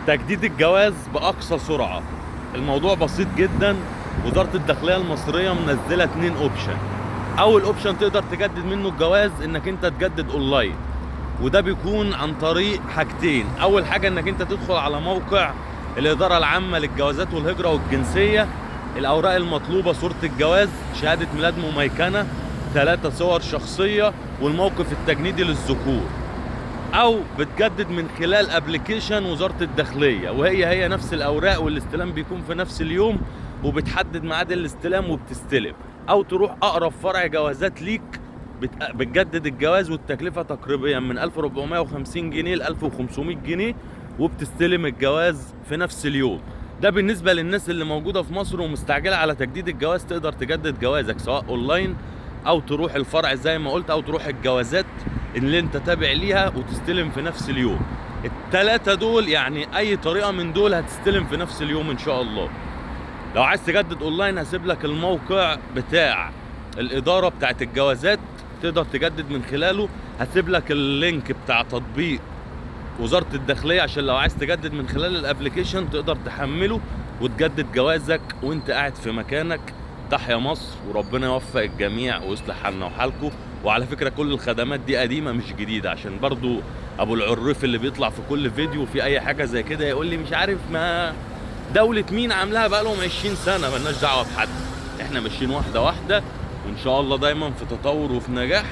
تجديد الجواز بأقصى سرعة. الموضوع بسيط جدا. وزارة الداخلية المصرية منزلة 2 اوبشن. أول اوبشن تقدر تجدد منه الجواز إنك أنت تجدد أونلاين، وده بيكون عن طريق حاجتين. أول حاجة إنك أنت تدخل على موقع الإدارة العامة للجوازات والهجرة والجنسية، الأوراق المطلوبة صورة الجواز، شهادة ميلاد مميكنة، 3 صور شخصية، والموقف التجنيدي للذكور. او بتجدد من خلال ابلكيشن وزارة الداخلية، وهي نفس الاوراق، والاستلام بيكون في نفس اليوم، وبتحدد ميعاد الاستلام وبتستلم. او تروح اقرب فرع جوازات ليك بتجدد الجواز، والتكلفة تقريبا من 1450 جنيه ل 1500 جنيه، وبتستلم الجواز في نفس اليوم. ده بالنسبة للناس اللي موجودة في مصر ومستعجلة على تجديد الجواز. تقدر تجدد جوازك سواء اونلاين، او تروح الفرع زي ما قلت، او تروح الجوازات اللي انت تابع ليها وتستلم في نفس اليوم. التلاتة دول يعني اي طريقة من دول هتستلم في نفس اليوم ان شاء الله. لو عايز تجدد اونلاين هسيب لك الموقع بتاع الادارة بتاعت الجوازات تقدر تجدد من خلاله. هسيب لك اللينك بتاع تطبيق وزارة الداخلية عشان لو عايز تجدد من خلال الابليكيشن تقدر تحمله وتجدد جوازك وانت قاعد في مكانك. تحيا مصر، وربنا يوفق الجميع ويصلح حالنا وحالكم. وعلى فكرة كل الخدمات دي قديمة مش جديدة، عشان برضو ابو العريف اللي بيطلع في كل فيديو في اي حاجة زي كده يقول لي مش عارف ما دولة مين عاملاها بقالهم 20 سنة. ملناش دعوة بحد، احنا ماشيين واحدة واحدة، وان شاء الله دايما في تطور وفي نجاح.